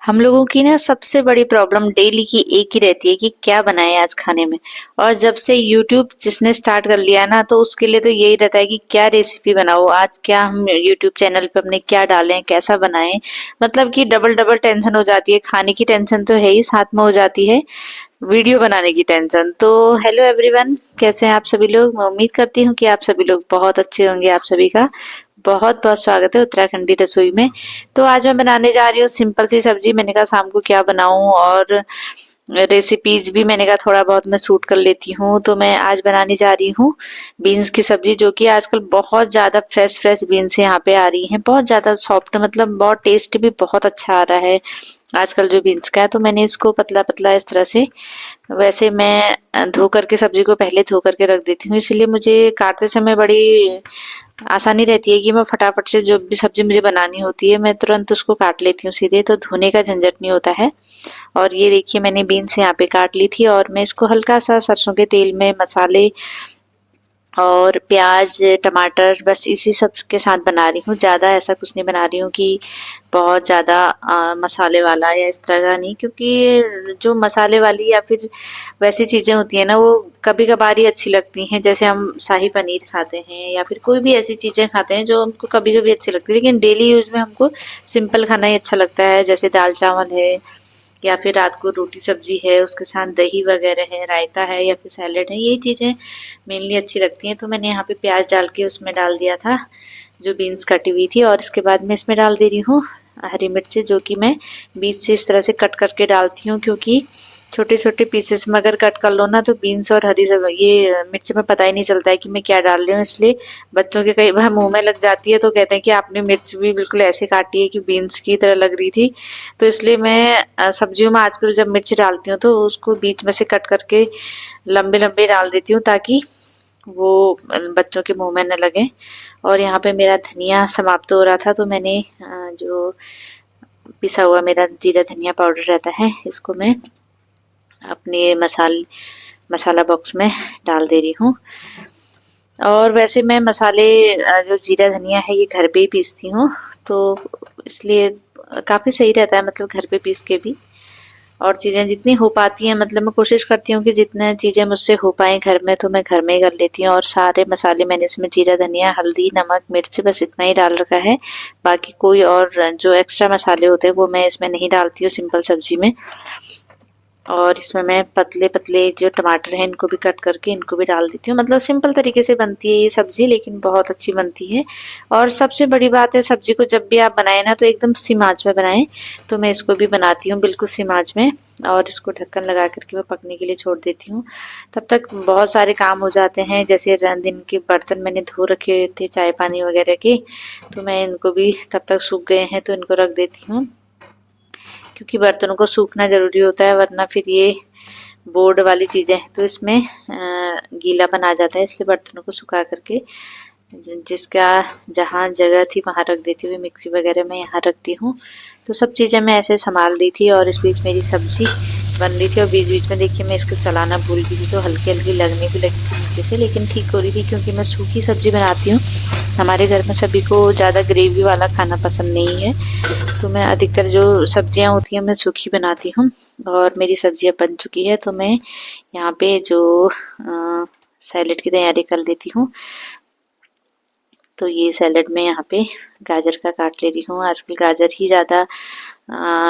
हम लोगों की ना सबसे बड़ी प्रॉब्लम डेली की एक ही रहती है कि क्या बनाएं आज खाने में। और जब से यूट्यूब जिसने स्टार्ट कर लिया ना तो उसके लिए तो यही रहता है कि क्या रेसिपी बनाओ, आज क्या हम यूट्यूब चैनल पे अपने क्या डालें, कैसा बनाएं। मतलब कि डबल डबल टेंशन हो जाती है। खाने की टेंशन तो है ही, साथ में हो जाती है वीडियो बनाने की टेंशन। तो हेलो एवरीवन, कैसे हैं आप सभी लोग। मैं उम्मीद करती हूँ कि आप सभी लोग बहुत अच्छे होंगे। आप सभी का बहुत बहुत स्वागत है उत्तराखंडी रसोई में। तो आज मैं बनाने जा रही हूँ सिंपल सी सब्जी। मैंने कहा शाम को क्या बनाऊं, और रेसिपीज भी मैंने कहा थोड़ा बहुत मैं शूट कर लेती हूँ। तो मैं आज बनाने जा रही हूँ बीन्स की सब्जी, जो कि आजकल बहुत ज्यादा फ्रेश फ्रेश बीन्स यहाँ पे आ रही हैं, बहुत ज्यादा सॉफ्ट, मतलब बहुत टेस्ट भी बहुत अच्छा आ रहा है आजकल जो बीन्स का है। तो मैंने इसको पतला पतला इस तरह से, वैसे मैं धो करके सब्जी को पहले धो करके रख देती हूँ, इसलिए मुझे काटते समय बड़ी आसानी रहती है कि मैं फटाफट से जो भी सब्जी मुझे बनानी होती है मैं तुरंत उसको काट लेती हूँ सीधे, तो धोने का झंझट नहीं होता है। और ये देखिए मैंने बीन्स यहाँ पे काट ली थी, और मैं इसको हल्का सा सरसों के तेल में मसाले और प्याज टमाटर बस इसी सब के साथ बना रही हूँ। ज़्यादा ऐसा कुछ नहीं बना रही हूँ कि बहुत ज़्यादा मसाले वाला या इस तरह का नहीं, क्योंकि जो मसाले वाली या फिर वैसी चीज़ें होती हैं ना वो कभी कभार ही अच्छी लगती हैं। जैसे हम शाही पनीर खाते हैं या फिर कोई भी ऐसी चीज़ें खाते हैं जो हमको कभी कभी अच्छी लगती है, लेकिन डेली यूज़ में हमको सिंपल खाना ही अच्छा लगता है। जैसे दाल चावल है, या फिर रात को रोटी सब्जी है, उसके साथ दही वगैरह है, रायता है या फिर सैलेड है, यही चीज़ें मेनली अच्छी लगती हैं। तो मैंने यहाँ पे प्याज डाल के उसमें डाल दिया था जो बीन्स कटी हुई थी, और इसके बाद मैं इसमें डाल दे रही हूँ हरी मिर्च, जो कि मैं बीच से इस तरह से कट करके डालती हूँ, क्योंकि छोटे छोटे पीसेस में अगर कट कर लो ना तो बीन्स और हरी ये मिर्च में पता ही नहीं चलता है कि मैं क्या डाल रही हूँ। इसलिए बच्चों के कई बार मुंह में लग जाती है तो कहते हैं कि आपने मिर्च भी बिल्कुल ऐसे काटी है कि बीन्स की तरह लग रही थी। तो इसलिए मैं सब्जियों में आजकल जब मिर्च डालती हूँ तो उसको बीच में से कट करके लंबे लंबे डाल देती हूँ, ताकि वो बच्चों के मुंह में न लगे। और यहाँ पे मेरा धनिया समाप्त हो रहा था, तो मैंने जो पिसा हुआ मेरा जीरा धनिया पाउडर रहता है इसको मैं अपने मसाला बॉक्स में डाल दे रही हूँ। और वैसे मैं मसाले जो जीरा धनिया है ये घर पे ही पीसती हूँ, तो इसलिए काफ़ी सही रहता है, मतलब घर पे पीस के भी। और चीज़ें जितनी हो पाती हैं, मतलब मैं कोशिश करती हूँ कि जितने चीज़ें मुझसे हो पाएँ घर में तो मैं घर में ही कर लेती हूँ। और सारे मसाले मैंने इसमें जीरा धनिया हल्दी नमक मिर्च बस इतना ही डाल रखा है। बाकी कोई और जो एक्स्ट्रा मसाले होते हैं वो मैं इसमें नहीं डालती हूँ सिंपल सब्जी में। और इसमें मैं पतले पतले जो टमाटर हैं इनको भी कट करके इनको भी डाल देती हूँ। मतलब सिंपल तरीके से बनती है ये सब्जी, लेकिन बहुत अच्छी बनती है। और सबसे बड़ी बात है, सब्जी को जब भी आप बनाएं ना तो एकदम सिम आंच में बनाएं। तो मैं इसको भी बनाती हूँ बिल्कुल सिम आंच में, और इसको ढक्कन लगा करके मैं पकने के लिए छोड़ देती हूँ। तब तक बहुत सारे काम हो जाते हैं। जैसे दिन के बर्तन मैंने धो रखे थे चाय पानी वगैरह के, तो मैं इनको भी तब तक सूख गए हैं तो इनको रख देती हूँ, क्योंकि बर्तनों को सूखना ज़रूरी होता है, वरना फिर ये बोर्ड वाली चीज़ें हैं तो इसमें गीलापन आ जाता है। इसलिए बर्तनों को सुखा करके जिसका जहाँ जगह थी वहाँ रख देती हूँ। मिक्सी वगैरह में यहाँ रखती हूँ। तो सब चीज़ें मैं ऐसे संभाल रही थी, और इस बीच मेरी सब्जी बन रही थी, और बीच बीच में देखिए मैं इसको चलाना भूल गई थी तो हल्की हल्की लगने भी लगी थी नीचे से, लेकिन ठीक हो रही थी क्योंकि मैं सूखी सब्जी बनाती हूँ। हमारे घर में सभी को ज़्यादा ग्रेवी वाला खाना पसंद नहीं है, तो मैं अधिकतर जो सब्जियां होती हैं मैं सूखी बनाती हूँ। और मेरी सब्जियां बन चुकी है तो मैं यहाँ पे जो सैलेड की तैयारी कर देती हूँ। तो ये सैलेड में यहाँ पे गाजर का काट ले रही हूँ। आजकल गाजर ही ज़्यादा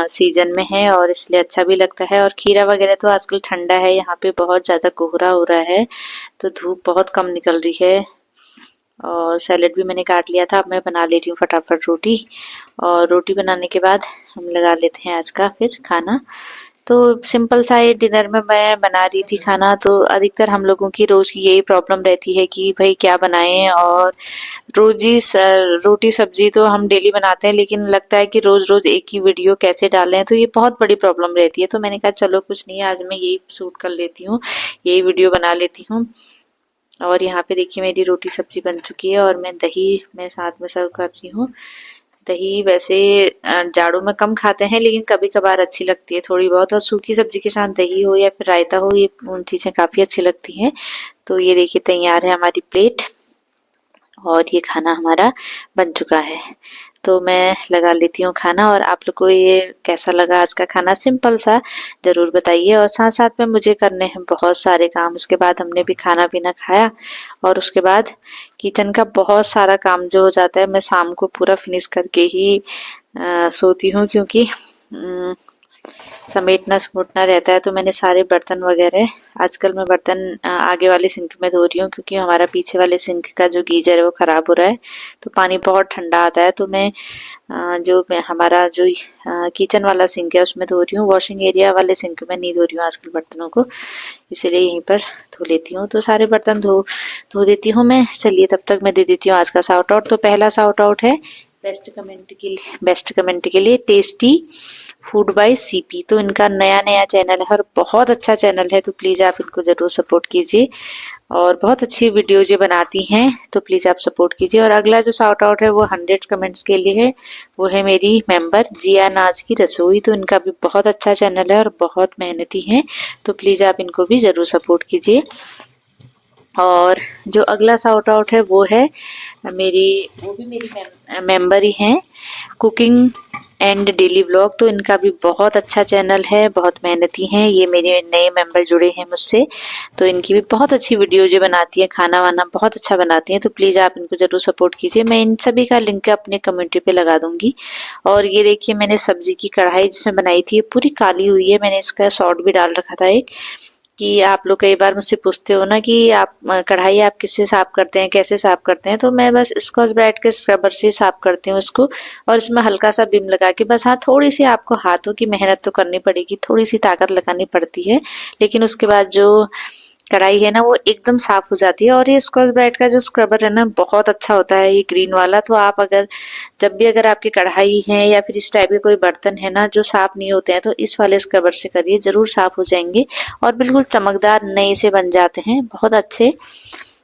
सीजन में है और इसलिए अच्छा भी लगता है। और खीरा वगैरह तो आजकल ठंडा है, यहाँ पे बहुत ज़्यादा कोहरा हो रहा है तो धूप बहुत कम निकल रही है। और सैलेड भी मैंने काट लिया था। अब मैं बना ले रही हूँ फटाफट रोटी, और रोटी बनाने के बाद हम लगा लेते हैं आज का फिर खाना। तो सिंपल सा ये डिनर में मैं बना रही थी खाना। तो अधिकतर हम लोगों की रोज़ की यही प्रॉब्लम रहती है कि भाई क्या बनाएं। और रोजी रोटी सब्जी तो हम डेली बनाते हैं, लेकिन लगता है कि रोज रोज एक ही वीडियो कैसे डालें, तो ये बहुत बड़ी प्रॉब्लम रहती है। तो मैंने कहा चलो कुछ नहीं, आज मैं यही शूट कर लेती हूँ, यही वीडियो बना लेती हूँ। और यहाँ पे देखिए मेरी रोटी सब्जी बन चुकी है, और मैं दही मैं साथ में सर्व कर रही हूँ। दही वैसे जाड़ों में कम खाते हैं, लेकिन कभी कभार अच्छी लगती है थोड़ी बहुत। और सूखी सब्जी के साथ दही हो या फिर रायता हो, ये उन चीज़ें काफ़ी अच्छी लगती हैं। तो ये देखिए तैयार है हमारी प्लेट, और ये खाना हमारा बन चुका है। तो मैं लगा लेती हूँ खाना। और आप लोग को ये कैसा लगा आज का खाना, सिंपल सा, ज़रूर बताइए। और साथ साथ में मुझे करने हैं बहुत सारे काम। उसके बाद हमने भी खाना पीना खाया और उसके बाद किचन का बहुत सारा काम जो हो जाता है मैं शाम को पूरा फिनिश करके ही सोती हूँ, क्योंकि समेटना समेटना रहता है। तो मैंने सारे बर्तन वगैरह, आजकल मैं बर्तन आगे वाले सिंक में धो रही हूँ, क्योंकि हमारा पीछे वाले सिंक का जो गीजर है वो ख़राब हो रहा है, तो पानी बहुत ठंडा आता है। तो मैं हमारा जो किचन वाला सिंक है उसमें धो रही हूँ, वॉशिंग एरिया वाले सिंक में नहीं धो रही हूँ आजकल बर्तनों को, इसीलिए यहीं पर धो लेती हूँ। तो सारे बर्तन धो देती हूँ मैं। चलिए तब तक मैं दे देती हूँ आज का शाउट आउट। तो पहला शाउट आउट है बेस्ट कमेंट के लिए टेस्टी फूड बाय सीपी। तो इनका नया नया चैनल है और बहुत अच्छा चैनल है, तो प्लीज़ आप इनको ज़रूर सपोर्ट कीजिए। और बहुत अच्छी वीडियोज ये बनाती हैं, तो प्लीज़ आप सपोर्ट कीजिए। और अगला जो शाउट आउट है वो 100 कमेंट्स के लिए है, वो है मेरी मेंबर जिया नाज की रसोई। तो इनका भी बहुत अच्छा चैनल है और बहुत मेहनती हैं, तो प्लीज़ आप इनको भी ज़रूर सपोर्ट कीजिए। और जो अगला शाउट आउट है वो है वो भी मेरी मेंबर ही हैं, कुकिंग एंड डेली व्लॉग। तो इनका भी बहुत अच्छा चैनल है, बहुत मेहनती हैं, ये मेरे नए मेंबर जुड़े हैं मुझसे। तो इनकी भी बहुत अच्छी वीडियो जो बनाती है, खाना वाना बहुत अच्छा बनाती हैं, तो प्लीज़ आप इनको ज़रूर सपोर्ट कीजिए। मैं इन सभी का लिंक अपने कम्युनिटी पे लगा दूंगी। और ये देखिए मैंने सब्जी की कढ़ाई जिसमें बनाई थी, पूरी काली हुई है। मैंने इसका शॉर्ट भी डाल रखा था एक, कि आप लोग कई बार मुझसे पूछते हो ना कि आप कढ़ाई आप किससे साफ करते हैं, कैसे साफ करते हैं। तो मैं बस स्कॉच ब्राइट के स्क्रबर से साफ करती हूँ इसको, और इसमें हल्का सा विम लगा के बस। हाँ, थोड़ी सी आपको हाथों की मेहनत तो करनी पड़ेगी, थोड़ी सी ताकत लगानी पड़ती है, लेकिन उसके बाद जो कढ़ाई है ना वो एकदम साफ हो जाती है। और ये स्कॉच ब्राइट का जो स्क्रबर है ना बहुत अच्छा होता है, ये ग्रीन वाला। तो आप अगर जब भी अगर आपकी कढ़ाई है या फिर इस टाइप के कोई बर्तन है ना जो साफ नहीं होते हैं, तो इस वाले स्क्रबर से करिए, जरूर साफ हो जाएंगे और बिल्कुल चमकदार नए से बन जाते हैं, बहुत अच्छे।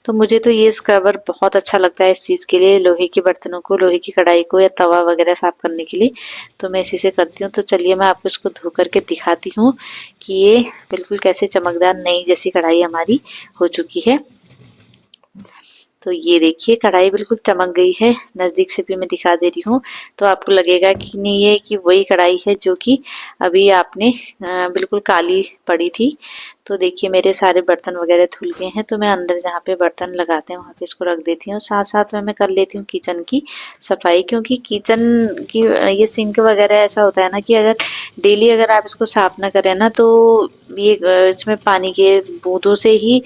तो मुझे तो ये स्क्रबर बहुत अच्छा लगता है इस चीज़ के लिए, लोहे के बर्तनों को, लोहे की कढ़ाई को या तवा वगैरह साफ करने के लिए। तो मैं इसी से करती हूँ। तो चलिए मैं आपको इसको धो करके दिखाती हूँ कि ये बिल्कुल कैसे चमकदार नई जैसी कढ़ाई हमारी हो चुकी है। तो ये देखिए कढ़ाई बिल्कुल चमक गई है, नज़दीक से भी मैं दिखा दे रही हूँ, तो आपको लगेगा कि नहीं ये कि वही कढ़ाई है जो कि अभी आपने बिल्कुल काली पड़ी थी। तो देखिए मेरे सारे बर्तन वगैरह धुल गए हैं, तो मैं अंदर जहाँ पे बर्तन लगाते हैं वहाँ पे इसको रख देती हूँ। साथ साथ में मैं कर लेती हूँ किचन की सफाई, क्योंकि किचन की ये सिंक वगैरह ऐसा होता है ना कि अगर डेली अगर आप इसको साफ ना करें ना, तो ये इसमें पानी के बूंदों से ही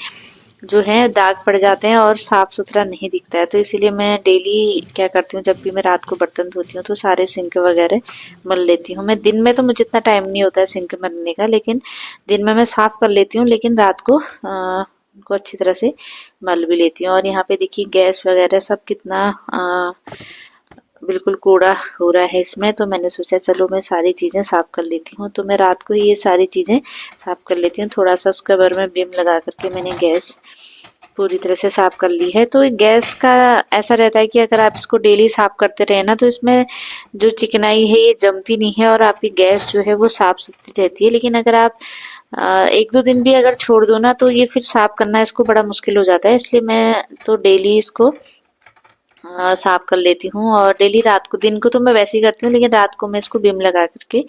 जो है दाग पड़ जाते हैं और साफ सुथरा नहीं दिखता है। तो इसीलिए मैं डेली क्या करती हूँ, जब भी मैं रात को बर्तन धोती हूँ तो सारे सिंक वगैरह मल लेती हूँ। मैं दिन में तो मुझे इतना टाइम नहीं होता है सिंक मलने का, लेकिन दिन में मैं साफ कर लेती हूँ, लेकिन रात को उनको अच्छी तरह से मल भी लेती हूँ। और यहाँ पे देखिए गैस वगैरह सब कितना बिल्कुल कूड़ा हो रहा है इसमें, तो मैंने सोचा चलो मैं सारी चीज़ें साफ़ कर लेती हूँ। तो मैं रात को ही ये सारी चीज़ें साफ़ कर लेती हूँ। थोड़ा सा स्क्रबर में विम लगा करके मैंने गैस पूरी तरह से साफ़ कर ली है। तो गैस का ऐसा रहता है कि अगर आप इसको डेली साफ़ करते रहे ना, तो इसमें जो चिकनाई है ये जमती नहीं है और आपकी गैस जो है वो साफ़ सुथरी रहती है। लेकिन अगर आप एक दो दिन भी अगर छोड़ दो ना, तो ये फिर साफ़ करना इसको बड़ा मुश्किल हो जाता है। इसलिए मैं तो डेली इसको साफ कर लेती हूँ। और डेली रात को, दिन को तो मैं वैसे ही करती हूँ, लेकिन रात को मैं इसको विम लगा करके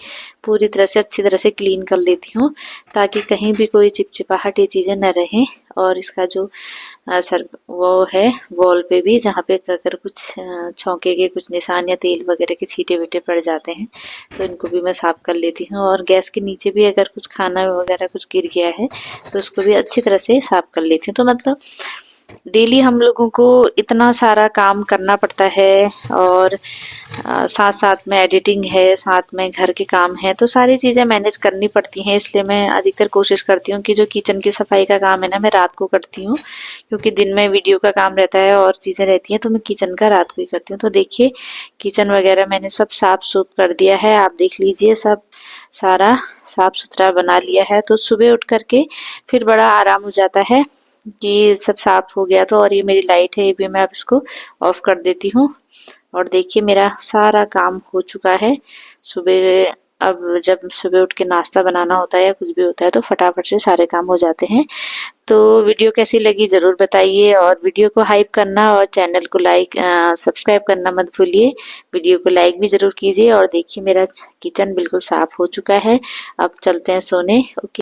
पूरी तरह से अच्छी तरह से क्लीन कर लेती हूँ, ताकि कहीं भी कोई चिपचिपाहट ये चीज़ें न रहें। और इसका जो सर वो है वॉल पे भी, जहाँ पे अगर कुछ छौंके के कुछ निशान या तेल वगैरह के छींटे वीटे पड़ जाते हैं, तो इनको भी मैं साफ कर लेती हूँ। और गैस के नीचे भी अगर कुछ खाना वगैरह कुछ गिर गया है, तो उसको भी अच्छी तरह से साफ कर लेती हूँ। तो मतलब डेली हम लोगों को इतना सारा काम करना पड़ता है, और साथ साथ में एडिटिंग है, साथ में घर के काम है, तो सारी चीज़ें मैनेज करनी पड़ती हैं। इसलिए मैं अधिकतर कोशिश करती हूँ कि जो किचन की सफाई का काम है ना, मैं रात को करती हूँ, क्योंकि दिन में वीडियो का काम रहता है और चीज़ें रहती हैं, तो मैं किचन का रात को ही करती हूँ। तो देखिए किचन वगैरह मैंने सब साफ सुफ कर दिया है, आप देख लीजिए सब सारा साफ सुथरा बना लिया है। तो सुबह उठ करके फिर बड़ा आराम हो जाता है कि सब साफ हो गया। तो और ये मेरी लाइट है, ये भी मैं अब इसको ऑफ कर देती हूँ। और देखिए मेरा सारा काम हो चुका है। सुबह अब जब सुबह उठ के नाश्ता बनाना होता है या कुछ भी होता है तो फटाफट से सारे काम हो जाते हैं। तो वीडियो कैसी लगी ज़रूर बताइए, और वीडियो को हाइप करना और चैनल को सब्सक्राइब करना मत भूलिए। वीडियो को लाइक भी ज़रूर कीजिए। और देखिए मेरा किचन बिल्कुल साफ़ हो चुका है। अब चलते हैं सोने। ओके।